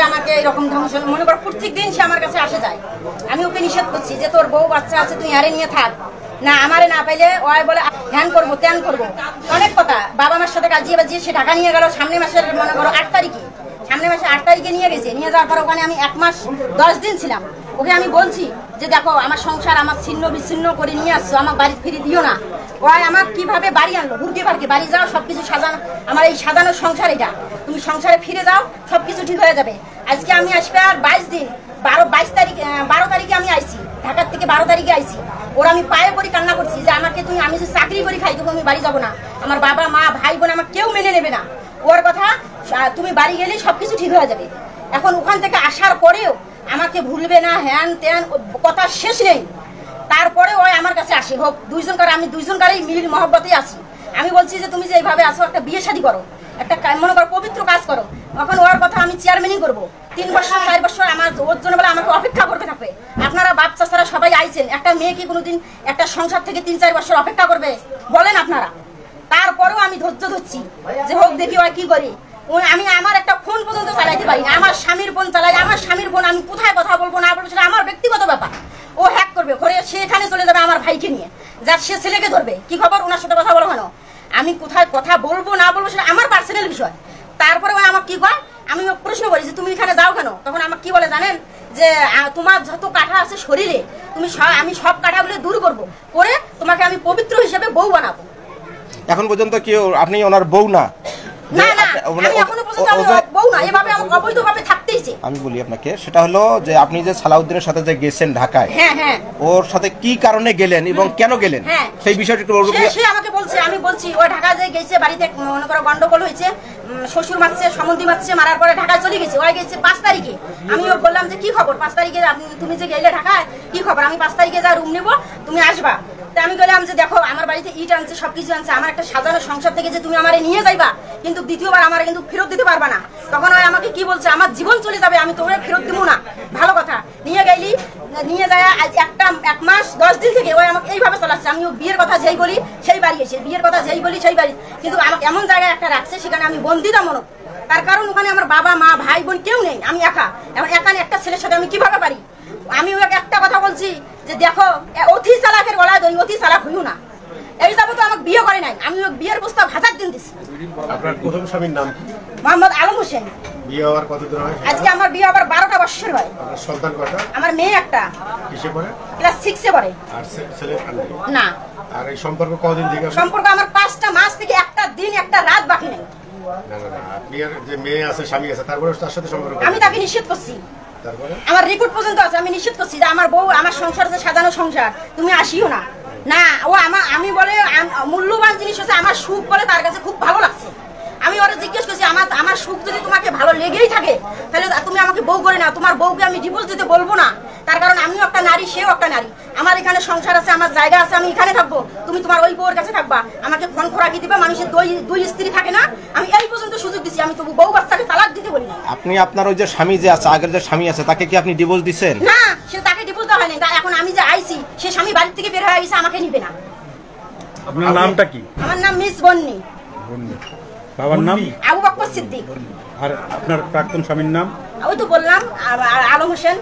আমাকে এরকম ধ্বংস মনে করো প্রত্যেক দিন সে আমার কাছে আসে যায়। আমি ওকে নিষেধ করছি যে তোর বউ বাচ্চা আছে তুই আরে নিয়ে থাক, না আমারে না পাইলে ওই বলে ধ্যান করবো ত্যান করবো অনেক কথা। বাবা মার সাথে কাজিয়ে বাজিয়ে সে ঢাকা নিয়ে গেল সামনের মাসের মনে করো 8 তারিখে, সামনের মাসে 8 তারিখে নিয়ে গেছে। নিয়ে যাওয়ার পর ওখানে আমি 1 মাস 10 দিন ছিলাম। ওকে আমি বলছি যে দেখো আমার সংসার আমার ছিন্ন বিচ্ছিন্ন করে নিয়ে আসছো, আমার বাড়ি ফিরে দিও না। ওই আমার কিভাবে বাড়ি আনলো, ঢুকে পারকে বাড়ি যাও সবকিছু সাজানো, আমার এই সাজানোর সংসার এটা, তুমি সংসারে ফিরে যাও সবকিছু ঠিক হয়ে যাবে। আজকে আমি আসবে আর 22 দিন, 12 তারিখে আমি আইছি ঢাকার থেকে, 12 তারিখে আইছি। ওরা আমি পায়ে পড়ি কান্না করছি যে আমাকে তুমি, আমি যে চাকরি করি খাই তবু আমি বাড়ি যাবো না, আমার বাবা মা ভাই বোন আমার কেউ মেনে নেবে না। ওর কথা তুমি বাড়ি গেলে সবকিছু ঠিক হয়ে যাবে। এখন ওখান থেকে আসার পরেও আমাকে ভুলবে না, হ্যান ত্যান কথা শেষ নেই। তারপরে ওই আমার কাছে আসে হোক দুইজনকার, আমি দুইজনকারই মিল মহব্বতেই আছি। আমি বলছি যে তুমি যে এইভাবে আসো একটা বিয়ে শাদী করো, একটা মনে করো পবিত্র কাজ করো। এখন ওর কথা আমি চেয়ারম্যানই করবো, 3 বছর 4 বছর আমার ওর জন্য বলে আমাকে অপেক্ষা করতে থাকবে। আপনারা বাপ চাচারা সবাই আইছেন, একটা মেয়ে কি কোনোদিন একটা সংসার থেকে 3-4 বছর অপেক্ষা করবে বলেন আপনারা? তারপরেও আমি ধৈর্য ধরছি যে হোক দেখি ওই কি করি। আমি আমার একটা ফোন পর্যন্ত চালাইতে পারি না, আমার স্বামীর ফোন চালাই, আমার স্বামীর ফোন আমি কোথায় কথা বলবো না বলবো সেটা আমার ব্যক্তিগত ব্যাপার। ও হ্যাক করবে করে সেখানে চলে যাবে আমার ভাইকে নিয়ে, যার সে ছেলেকে ধরবে, কি খবর ওনার সাথে কথা বলো কেন, আমি কোথায় কথা বলবো না বলবো সেটা আমার পার্সোনাল বিষয়। তারপরে ওই আমার কি কয়, আমি প্রশ্ন করি যে তুমি এখানে যাও কেন, তখন আমার কি বলে জানেন যে তোমার যত কাঁটা আছে শরীরে তুমি আমি সব কাঁটাগুলো দূর করবো, করে তোমাকে আমি পবিত্র হিসেবে বউ বানাবো। এখন পর্যন্ত কি আপনি ওনার বউ না? না না, আমি এখনো পর্যন্ত আমি বউ না, এভাবে আমি অবৈধভাবে থাকতেইছি। আমি বলি আপনাকে, সেটা হলো যে আপনি যে সালাউদ্দিনের সাথে যে গেছেন ঢাকায়, হ্যাঁ হ্যাঁ, ওর সাথে কি কারণে গেলেন এবং কেন গেলেন সেই বিষয়টা একটু বলবেন? সে আমাকে বলছে, আমি বলছি ও ঢাকা যে গেছে, বাড়িতে মনে করো গন্ডগোল হয়েছে, শ্বশুর মারছে, সম্বন্ধী মারছে, মারার পরে ঢাকায় চলে গেছে। ওই গেছে 5 তারিখে। আমি ওকে বললাম যে কি খবর 5 তারিখে তুমি যে গেলে ঢাকায়, কি খবর? আমি 5 তারিখে যা রুম নেবো তুমি আসবা। আমি বললাম যে দেখো আমার বাড়িতে ইট আনছে, সবকিছু আনছে, আমার একটা সাজানো সংসার থেকে যে তুমি আমারে নিয়ে যাইবা, কিন্তু দ্বিতীয়বার আমার কিন্তু ফেরত দিতে পারবা না। তখন ওই আমাকে কি বলছে, আমার জীবন চলে যাবে, আমি তোরে ফেরত দিব না। ভালো কথা, নিয়ে গেলি, নিয়ে যায় আজ 1 মাস 10 দিন থেকে ওই আমাকে এইভাবে চালাচ্ছে। আমি বিয়ের কথা যেই বলি সেই বাড়ি এসে, বিয়ের কথা যেই বলি সেই বাড়ি, কিন্তু আমাকে এমন জায়গায় একটা রাখছে সেখানে আমি বন্দিতা মনে। তার কারণ ওখানে আমার বাবা মা ভাই বোন কেউ নেই, আমি একা। এখন একা একটা ছেলের সাথে আমি কিভাবে পারি? আমি ওকে একটা কথা বলছি যে দেখো অতি চালাকের গলায় দই, অতি চালাক হইও না। এই যাবো তো আমাকে বিয়ে করে নাই, আমি ওকে বিয়ের প্রস্তাব 1000 দিন দিছি। আপনার প্রথম স্বামীর নাম কি? মোহাম্মদ আলম হোসেন। বিয়ে হওয়ার কতদিন হয়? আজকে আমার বিয়ে হবার 12টা বছর হয়। আপনার সন্তান কয়টা? আমার মেয়ে একটা, কিসে পড়ে? ক্লাস 6 এ পড়ে। আর ছেলে না। আর এই সম্পর্ক কতদিন থেকে? সম্পর্ক আমার 5টা মাস থেকে একটা দিন একটা রাত বাকি নেই। না না না, আপনি যে মেয়ে আছে স্বামী আছে তারপরে তার সাথে সম্পর্ক? আমি তাকে নিষেধ করছি, তারপরে আমার রেকর্ড পর্যন্ত আছে, আমি নিষেধ করছি যে আমার বউ আমার সংসার আছে সাজানো সংসার, তুমি আসিও না। না ও আমি বলে মূল্যবান জিনিস হচ্ছে আমার সুখ বলে তার কাছে খুব ভালো লাগছে। আমি ওরা জিজ্ঞেস করছি আমার সুখ যদি তোমাকে ভালো লেগেই থাকে তাহলে তুমি আমাকে বউ করে না, তোমার বউকে আমি ডিভোর্স দিতে বলবো না। তার কারণ আমিও একটা নারী, সেও একটা নারী, আমার এখানে সংসার আছে, আমার জায়গা আছে, আমি এখানে থাকবো, তুমি তোমার ওই বউর কাছে থাকবা, আমাকে ফোন খোরাকি দিবা। মানুষের দুই স্ত্রী থাকে না, আমি এই পর্যন্ত সুযোগ দিচ্ছি, আমি তবু বউ বাচ্চাকে তালাক দিতে বলি না। আপনি আপনার ওই যে স্বামী যে আছে, আগের যে স্বামী আছে, তাকে কি আপনি ডিভোর্স দিচ্ছেন? না, সে তাকে ডিভোর্স দেওয়া হয়নি। এখন আমি যে আইছি সে স্বামী বাড়ি থেকে বের হয়ে গেছে, আমাকে নিবে না। আপনার নামটা কি? আমার নাম মিস বন্নি। বাবার নাম? আবু বকর সিদ্দিক। আর আপনার প্রাক্তন স্বামীর নাম? ওই তো বললাম আলম হোসেন।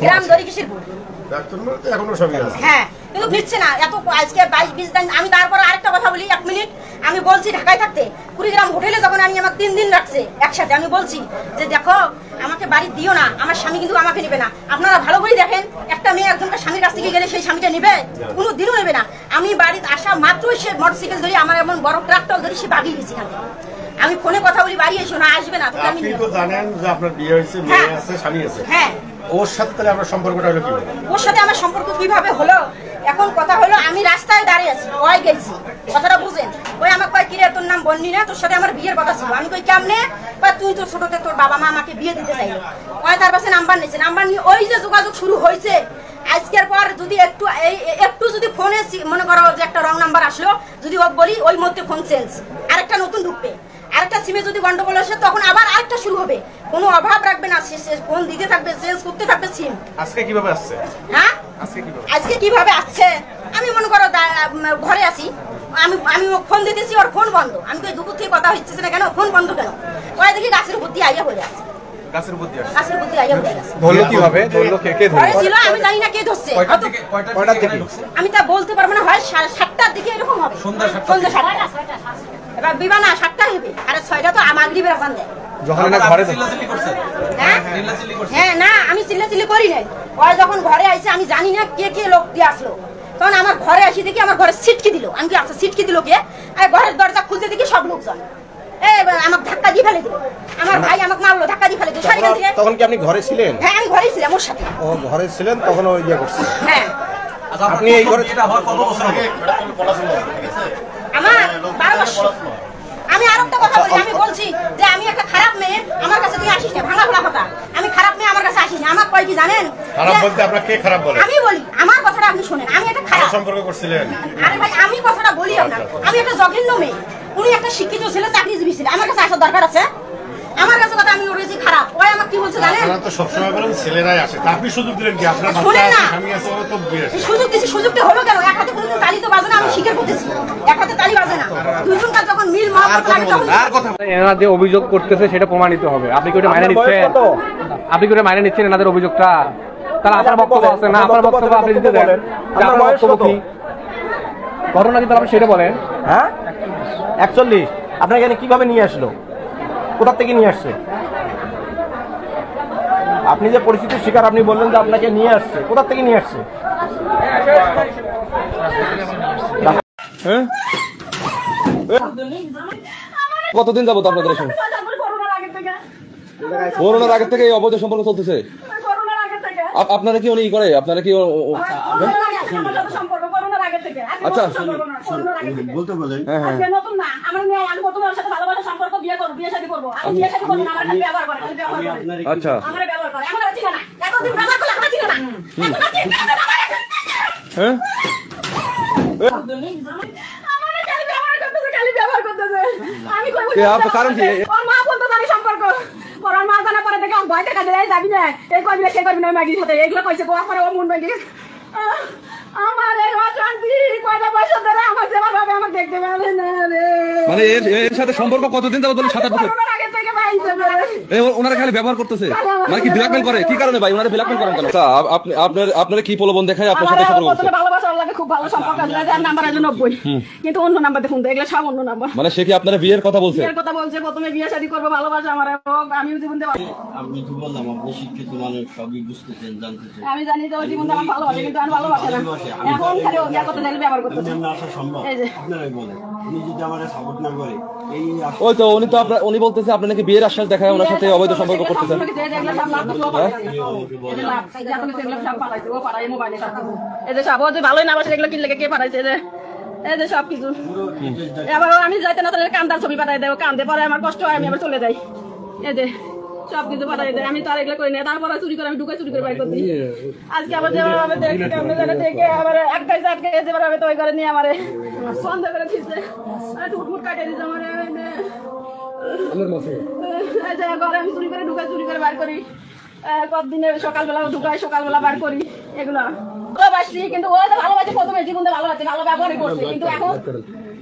গ্রাম দরিকিশিরপুর। এখনো স্বামী আছে? হ্যাঁ, কিন্তু ফিরছে না। এত আজকে 22-20 দিন। আমি তারপর আরেকটা কথা বলি 1 মিনিট। আমি বলছি ঢাকায় থাকতে কুড়িগ্রাম হোটেলে যখন আমি আমার 3 দিন রাখছে একসাথে, আমি বলছি যে দেখো আমাকে বাড়ি দিও না, আমার স্বামী কিন্তু আমাকে নেবে না। আপনারা ভালো করে দেখেন, একটা মেয়ে একজনকে স্বামীর কাছ থেকে গেলে সেই স্বামীটা নেবে? কোনো দিনও নেবে না। আমি বাড়িতে আসা মাত্রই সে মোটরসাইকেল ধরে, আমার এমন বড় ট্রাক্টর ধরে সে ভাগিয়ে গেছি। আমি ফোনে কথা বলি বাড়ি এসো না, আসবে না। আপনি তো জানেন যে আপনার বিয়ে হয়েছে, মেয়ে আছে, স্বামী আছে। হ্যাঁ, ওর সাথে তাহলে আপনার সম্পর্কটা হলো কি? ওর সাথে আমার সম্পর্ক কিভাবে হলো? এখন কথা হলো আমি রাস্তায় দাঁড়িয়ে আছি, ওই গেছি, কথাটা বুঝেন। ওই আমাকে কয় কিরে তোর নাম বন্নি না, তোর সাথে আমার বিয়ের কথা ছিল। আমি কই কেমনে? তুই তো ছোটতে তোর বাবা মা আমাকে বিয়ে দিতে চাইলো। ওই তার কাছে নাম্বার নিয়েছে, নাম্বার নিয়ে ওই যে যোগাযোগ শুরু হয়েছে। আজকের পর যদি একটু যদি ফোনে মনে করো যে একটা রং নাম্বার আসলো, যদি ও বলি ওই মধ্যে ফোন চেঞ্জ, আরেকটা নতুন ঢুকবে, আরেকটা সিমে যদি গন্ডগোল আসে তখন আবার আরেকটা শুরু হবে। কোনো অভাব রাখবে না, ফোন দিতে থাকবে, চেঞ্জ করতে থাকবে সিম। আজকে কিভাবে আসছে? হ্যাঁ, আজকে কিভাবে আসছে? আমি মনে করো ঘরে আছি, আমি ফোন দিতেছি, ওর ফোন বন্ধ। আমি কই দুপুর থেকে কথা হচ্ছে না কেন, ফোন বন্ধ কেন? ওই দেখি গাছের উপর দিয়ে আইয়া বলে আছে। গাছের উপর দিয়ে আসছে। গাছের উপর দিয়ে আইয়া উঠে গেছে। ধরলো কিভাবে? ধরলো কে কে ঘরে ধরলো? ছিল, আমি জানি না কে ধরছে। কয়টার দিকে? আমি তা বলতে পারবো না, হয় 7টার দিকে এরকম হবে। সন্ধ্যা 7টা। এবার বিবানা 7টা হবে, আর 6টা তো মাগরিবের আজান দেয়। যখন না ঘরে হ্যাঁ? হ্যাঁ, না আমি চিল্লাচিল্লি করি নাই। ওরা যখন ঘরে আইছে আমি জানি না কে কে লোক দিয়ে আসলো। তখন আমার ঘরে আসি দেখি আমার ঘরে সিটকি দিল। আমি কি আচ্ছা সিটকি দিল কে? আর ঘরের দরজা খুলতে দেখি সব লোকজন। আমাকে ধাক্কা দিয়ে ফেলে দিল। আমার ভাই আমাকে মারলো, ধাক্কা দিয়ে ফেলে দিল। তখন কি আপনি ঘরে ছিলেন? হ্যাঁ, আমি ঘরেই ছিলাম ওর সাথে। ও ঘরে ছিলেন, তখন ওই ইয়ে করছে। হ্যাঁ, আপনি এই ঘরে আমার 12 বছর। আমি আরেকটা কথা বলি, আমি বলছি যে আমি একটা খারাপ মেয়ে, আমার কাছে তুই আসিস না, ভাঙা ভাঙা কথা। আমি খারাপ মেয়ে, আমার কাছে আসিস না। আমার কয় কি জানেন? খারাপ বলতে আপনার কে খারাপ বলে? আমি বলি, আমার কথাটা আপনি শুনেন। আমি একটা খারাপ সম্পর্ক করছিলেন? আরে ভাই, আমি কথাটা বলি আপনার। আমি একটা জঘন্য মেয়ে, উনি একটা শিক্ষিত ছেলে, চাকরিজীবী ছেলে। আমার কাছে আসার দরকার আছে? আমার কাছে কথা আমি ওরেছি খারাপ। ওই আমাকে কি বলছে জানেন? আপনারা তো সবসময় বলেন ছেলেরাই আসে, তা আপনি সুযোগ দিলেন কি? আপনার বাচ্চা শুনেন আছে, না। স্বামী আছে, ওরা তো বিয়ে আছে। সুযোগ দিছি, সুযোগটা হলো কেন? এক হাতে কোনোদিন তালি তো বাজে না, আমি স্বীকার করতেছি। এক হাতে তালি বাজে না। দুজনকার যখন মিল মহব্বত লাগে তখন এনারা যে অভিযোগ করতেছে সেটা প্রমাণিত হবে। আপনি কি ওটা মাইনে নিচ্ছেন? আপনি কি ওটা মাইনে নিচ্ছেন এনাদের অভিযোগটা? তাহলে আপনার বক্তব্য আছে না? আপনার বক্তব্য আপনি দিতে দেন। আপনার বক্তব্য কি? ঘটনা কি তাহলে আপনি সেটা বলেন। হ্যাঁ 41 আপনার এখানে কিভাবে নিয়ে আসলো? কোথা থেকে নিয়ে আসছে? আপনি যে পরিস্থিতির শিকার, আপনি বললেন যে আপনাকে নিয়ে আসছে, কোথা থেকে নিয়ে আসছে? কতদিন যাবত আপনাদের সঙ্গে? করোনার আগে থেকে এই অবৈধ সম্পর্ক চলতেছে। আপনারা কি উনি করে? আপনারা কি আচ্ছা বলতে বলেন। নতুন না, আমার মেয়ে আমি তোমার সাথে ভালোবাসা সম্পর্ক, বিয়ে করব, বিয়ে শাদী করব। আমি বিয়ে শাদী করব না, আমার সাথে ব্যবহার করে, ব্যবহার করে। আচ্ছা আমার ব্যবহার করে, আমার চিনা না। এতদিন ব্যবহার করলে আমার চিনা না। হ্যাঁ আমার খালি ব্যবহার করতেছে, খালি ব্যবহার করতেছে। আমি কই কারণ কি? ওর মা বলতে জানি সম্পর্ক। ওর মা জানা পরে দেখে ভয় দেখা দেয়, যাবি না, এই করবি না, সে করবি না, মাগির সাথে এগুলো কইছে। গোয়া পরে ও মন ভাঙি। আমার এই অশান্তি কয়টা পয়সা ধরে আমার যেমন ভাবে আমার দেখতে পারে না রে। মানে এর সাথে সম্পর্ক কতদিন যাবত? 7-8 বছর। করোনার আগে থেকে পাইছে রে। ওনারা খালি ব্যবহার করতেছে, মানে কি ব্ল্যাকমেল করে? কি কারণে ভাই ওনারা ব্ল্যাকমেল করেন কেন? আপনি আপনারা কি প্রলোভন দেখায় আপনার সাথে সম্পর্ক করতে? ভালোবাসার লাগে, খুব ভালো সম্পর্ক আছে। যার নাম্বার আছে 90, কিন্তু অন্য নাম্বার দেখুন, এগুলো সব অন্য নাম্বার। মানে সে কি আপনারা বিয়ের কথা বলছে? বিয়ের কথা বলছে, প্রথমে বিয়ে শাদী করবো, ভালোবাসা আমার হোক, আমিও জীবন দেব। আমি তো বললাম আপনি শিক্ষিত মানুষ, সবই বুঝতেছেন, জানতেছেন। আমি জানি যে ওই জীবন আমার ভালোবাসে, কিন্তু আমি ভালোবাসে না। এখন খালি ও বিয়ে করতে চাইলে ব্যবহার করতেছে। এমনি আসা সম্ভব? এই যে আপনারাই বলেন, উনি যদি আমার সাপোর্ট না করে এই ওই তো উনি তো উনি বলতেছে আপনি নাকি বিয়ের আশ্বাস দেখায় ওনার সাথে অবৈধ সম্পর্ক করতেছেন। ভালোই না বাসে, এগুলো কিনলে কে পাঠাইছে? এই যে সব কিছু। এবার আমি যাইতে না তাহলে কান্দার ছবি পাঠাই দেবো, কান্দে পরে আমার কষ্ট হয়, আমি আবার চলে যাই। এই যে সব কিছু পাঠাই দেয়, আমি তো আর এগুলো করি না। তারপরে চুরি করে আমি ঢুকে চুরি করে বাই করছি। আজকে আবার যেভাবে দেখে আবার আটকাইছে, যেভাবে তো ওই করে নিয়ে আমার বন্ধ করে দিচ্ছে, টুটমুট কাটিয়ে দিচ্ছে আমার। ঘরে আমি চুরি করে ঢুকে চুরি করে বার করি, কতদিনে সকালবেলা ঢুকাই, সকালবেলা বার করি। এগুলো ভালোবাসি, কিন্তু ও ভালোবাসি প্রথমে জীবনে ভালোবাসি, ভালো ব্যবহারই করছে, কিন্তু এখন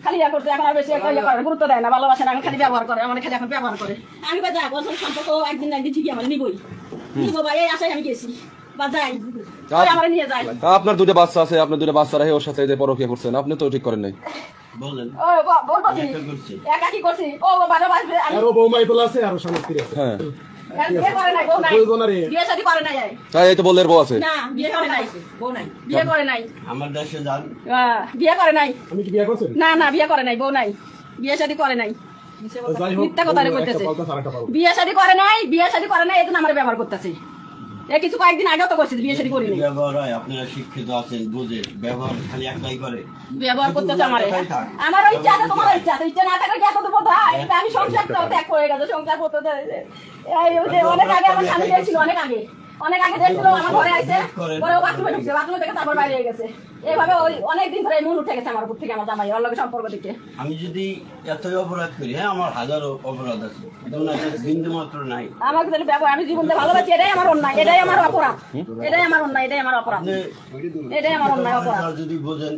খালি ইয়া করছে। এখন আর বেশি একটা ইয়ে করে, গুরুত্ব দেয় না, ভালোবাসে না, এখন খালি ব্যবহার করে। আমার খালি এখন ব্যবহার করে। আমি বা যাই বছর সম্পর্ক একদিন না একদিন ঠিকই আমার নিবই নিবো ভাই, এই আশায় আমি গেছি বা যাই, আমার নিয়ে যায়। আপনার 2টা বাচ্চা আছে, আপনি 2টা বাচ্চা রেখে ওর সাথে যে পরকীয়া করছেন, আপনি তো ঠিক করেন নাই। বলেন ও বলবো কি একা কি করছি? ও ভালোবাসবে, আমি বৌমাই বলা আছে আর স্বামী স্ত্রী আছে। হ্যাঁ বিয়ে করে নাই, বউ নাই, বিয়ে শাদী করে নাই। তাই এই তো বললের বউ আছে। না, বিয়ে করে নাই, বউ নাই, বিয়ে করে নাই। আমার দেশে যান, বিয়ে করে নাই। আমি কি বিয়ে করছেন? না না, বিয়ে করে নাই, বউ নাই, বিয়ে শাদী করে নাই। মিথ্যা কথা কইতেছে। বিয়ে শাদী করে নাই, বিয়ে শাদী করে নাই, এই জন্য আমার ব্যবহার করতেছে। এই কিছু কয়েকদিন আগেও তো করছে, বিয়ে শাদী করি নাই। ব্যবহার হয়, আপনারা শিক্ষিত আছেন, বুঝেন, ব্যবহার খালি একটাই করে, ব্যবহার করতেছে আমার। আমার ইচ্ছা আছে, তোমার ইচ্ছা আছে, ইচ্ছা না থাকলে কি এত দেবো? এটা আমি সংসার ত্যাগ করে গেছে, সংসার করতে অনেক আগে আমার স্বামী দেখছিল, অনেক আগে দেখছিল, আমার ঘরে আইছে, পরে ও বাথরুমে ঢুকছে, বাথরুমে থেকে তারপর বাইরে গেছে। এইভাবে ওই অনেকদিন ধরে মন উঠে গেছে আমার উপর থেকে, আমার জামাই ওর লগে সম্পর্ক দেখে। আমি যদি এতই অপরাধ করি, হ্যাঁ আমার হাজারো অপরাধ আছে, বিন্দু মাত্র নাই। আমাকে যদি ব্যবহার, আমি জীবনটা ভালোবাসি, এটাই আমার অন্যায়, এটাই আমার অপরাধ, এটাই আমার অন্যায়, এটাই আমার অপরাধ, এটাই আমার অন্যায় অপরাধ। যদি বোঝেন